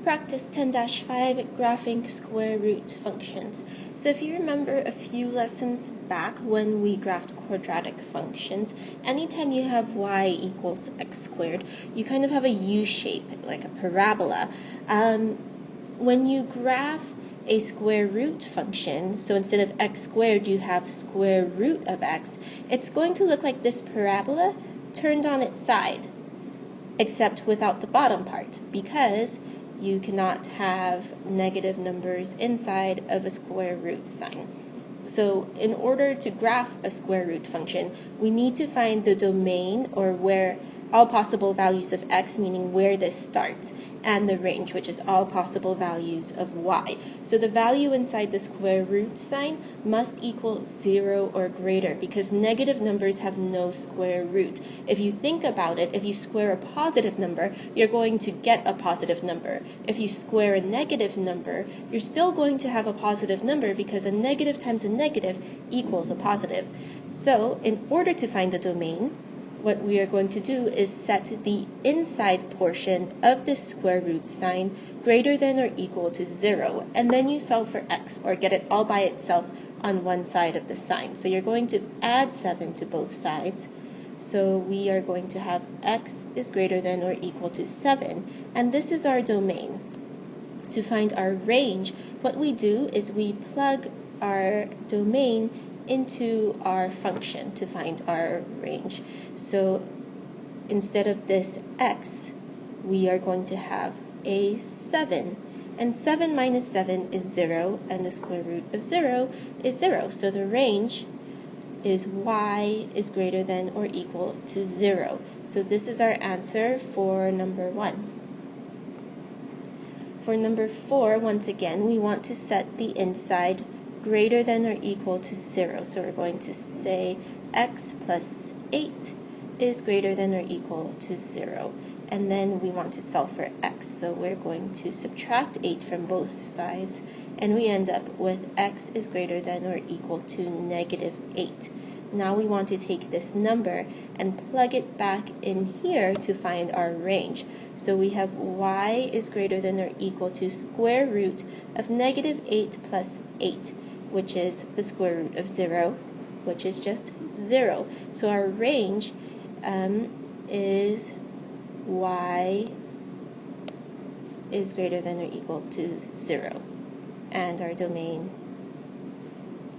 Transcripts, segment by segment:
Practice 10-5, graphing square root functions. So if you remember a few lessons back when we graphed quadratic functions, anytime you have y equals x squared, you kind of have a U shape, like a parabola. When you graph a square root function, so instead of x squared you have square root of x, it's going to look like this parabola turned on its side, except without the bottom part, because you cannot have negative numbers inside of a square root sign. So in order to graph a square root function, we need to find the domain, or where all possible values of x, meaning where this starts, and the range, which is all possible values of y. So the value inside the square root sign must equal 0 or greater, because negative numbers have no square root. If you think about it, if you square a positive number, you're going to get a positive number. If you square a negative number, you're still going to have a positive number, because a negative times a negative equals a positive. So in order to find the domain, what we are going to do is set the inside portion of this square root sign greater than or equal to 0, and then you solve for x, or get it all by itself on one side of the sign. So you're going to add 7 to both sides. So we are going to have x is greater than or equal to 7, and this is our domain. To find our range, what we do is we plug our domain into our function to find our range. So instead of this x, we are going to have a 7. And 7 minus 7 is 0, and the square root of 0 is 0. So the range is y is greater than or equal to 0. So this is our answer for number 1. For number 4, once again, we want to set the inside greater than or equal to 0. So we're going to say x plus 8 is greater than or equal to 0. And then we want to solve for x. So we're going to subtract 8 from both sides, and we end up with x is greater than or equal to negative 8. Now we want to take this number and plug it back in here to find our range. So we have y is greater than or equal to square root of negative 8 plus 8, which is the square root of 0, which is just 0. So our range is y is greater than or equal to 0. And our domain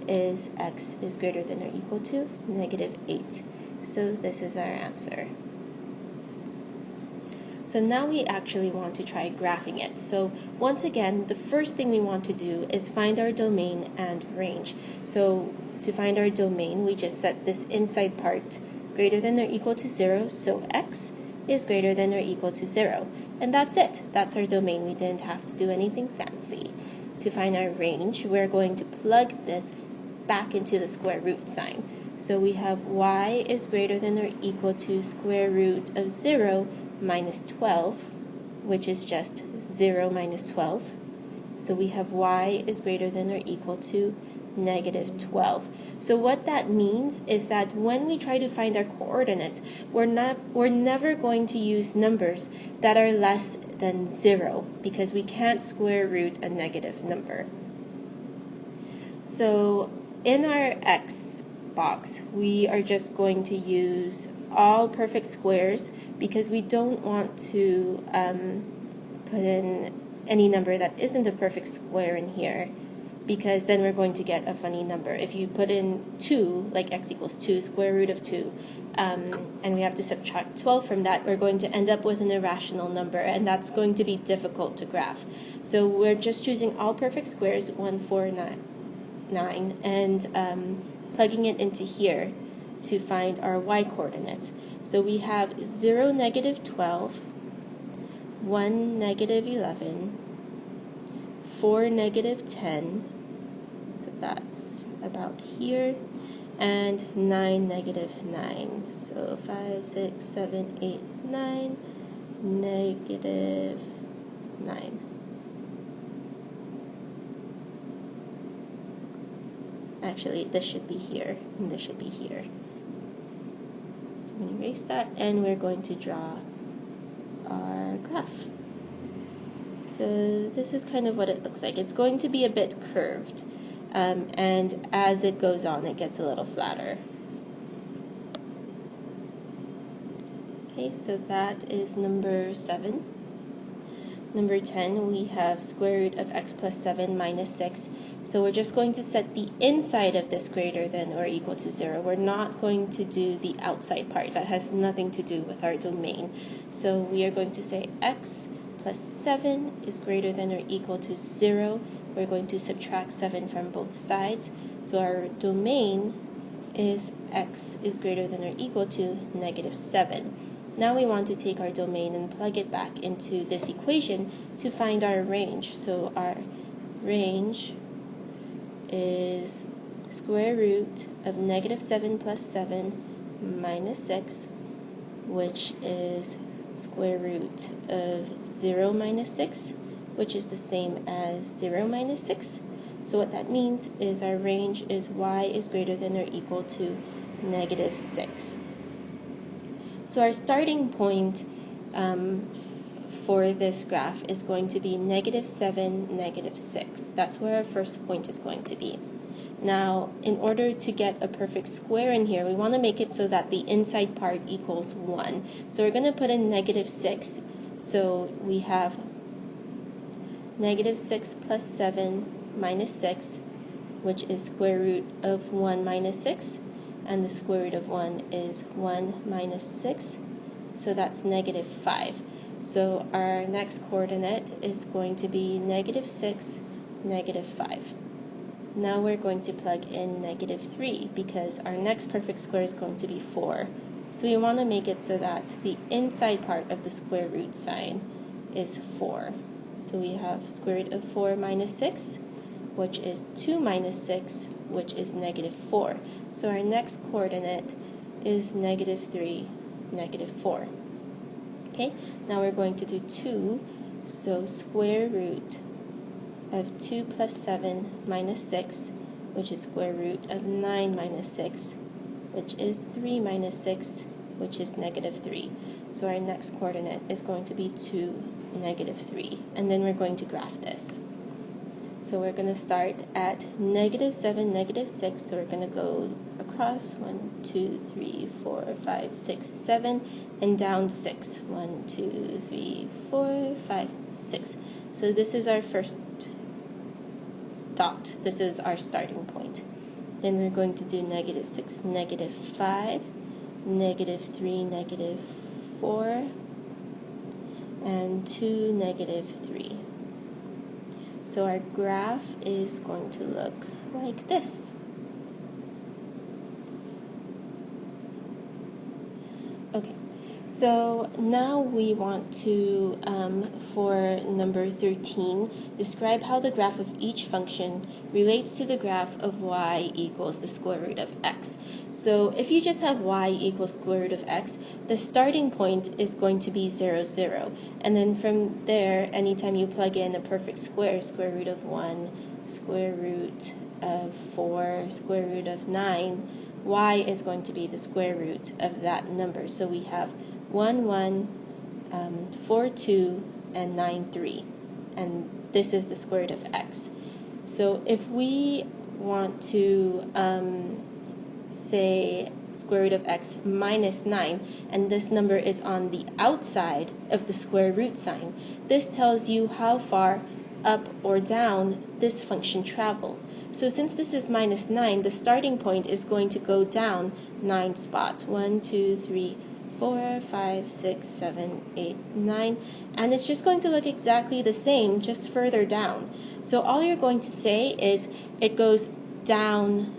is x is greater than or equal to negative 8. So this is our answer. So now we actually want to try graphing it. So once again, the first thing we want to do is find our domain and range. So to find our domain, we just set this inside part greater than or equal to 0, so x is greater than or equal to 0. And that's it. That's our domain. We didn't have to do anything fancy. To find our range, we're going to plug this back into the square root sign. So we have y is greater than or equal to square root of 0 minus 12, which is just 0 minus 12. So we have y is greater than or equal to negative 12. So what that means is that when we try to find our coordinates, we're never going to use numbers that are less than 0, because we can't square root a negative number. So in our x box, we are just going to use all perfect squares, because we don't want to put in any number that isn't a perfect square in here, because then we're going to get a funny number. If you put in 2, like x equals 2, square root of 2, and we have to subtract 12 from that, we're going to end up with an irrational number, and that's going to be difficult to graph. So we're just choosing all perfect squares, 1, 4, 9, and plugging it into here to find our y coordinates. So we have 0, negative 12, 1, negative 11, 4, negative 10, so that's about here, and 9, negative 9. So 5, 6, 7, 8, 9, negative 9. Actually, this should be here, and this should be here. So I'm going to erase that, and we're going to draw our graph. So this is kind of what it looks like. It's going to be a bit curved, and as it goes on, it gets a little flatter. Okay, so that is number 7. Number 10, we have square root of x plus 7 minus 6. So we're just going to set the inside of this greater than or equal to 0. We're not going to do the outside part. That has nothing to do with our domain. So we are going to say x plus 7 is greater than or equal to 0. We're going to subtract 7 from both sides. So our domain is x is greater than or equal to negative 7. Now we want to take our domain and plug it back into this equation to find our range. So our range is square root of negative 7 plus 7 minus 6, which is square root of 0 minus 6, which is the same as 0 minus 6. So what that means is our range is y is greater than or equal to negative 6. So our starting point for this graph is going to be negative 7, negative 6. That's where our first point is going to be. Now, in order to get a perfect square in here, we want to make it so that the inside part equals 1. So we're going to put in negative 6. So we have negative 6 plus 7 minus 6, which is square root of 1 minus 6. And the square root of 1 is 1 minus 6, so that's negative 5. So our next coordinate is going to be negative 6, negative 5. Now we're going to plug in negative 3 because our next perfect square is going to be 4. So we want to make it so that the inside part of the square root sign is 4. So we have square root of 4 minus 6, which is 2 minus 6, which is negative 4. So our next coordinate is negative 3, negative 4. Okay, now we're going to do 2. So square root of 2 plus 7 minus 6, which is square root of 9 minus 6, which is 3 minus 6, which is negative 3. So our next coordinate is going to be 2, negative 3. And then we're going to graph this. So we're going to start at negative 7, negative 6. So we're going to go across 1, 2, 3, 4, 5, 6, 7, and down 6. 1, 2, 3, 4, 5, 6. So this is our first dot. This is our starting point. Then we're going to do negative 6, negative 5, negative 3, negative 4, and 2, negative 3. So our graph is going to look like this. Okay, so now we want to, for number 13, describe how the graph of each function relates to the graph of y equals the square root of x. So if you just have y equals square root of x, the starting point is going to be 0, 0. And then from there, anytime you plug in a perfect square, square root of 1, square root of 4, square root of 9, y is going to be the square root of that number. So we have 1, 1, 4, 2, and 9, 3. And this is the square root of x. So if we want to say square root of x minus 9, and this number is on the outside of the square root sign, this tells you how far up or down this function travels. So since this is minus 9, the starting point is going to go down 9 spots. 1, 2, 3, 4, 5, 6, 7, 8, 9. And it's just going to look exactly the same, just further down. So all you're going to say is it goes down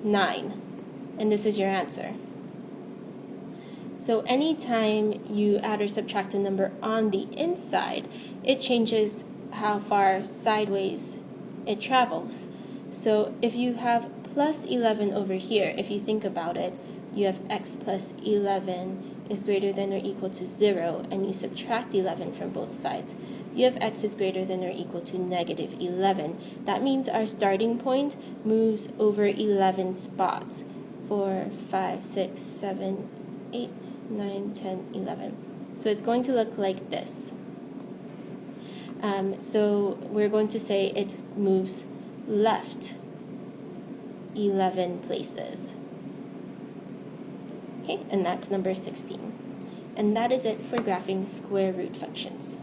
9. And this is your answer. So anytime you add or subtract a number on the inside, it changes how far sideways it travels. So if you have plus 11 over here, if you think about it, you have x plus 11 is greater than or equal to 0, and you subtract 11 from both sides. You have x is greater than or equal to negative 11. That means our starting point moves over 11 spots. 4, 5, 6, 7, 8, 9, 10, 11. So it's going to look like this. So we're going to say it moves left 11 places. Okay, and that's number 16. And that is it for graphing square root functions.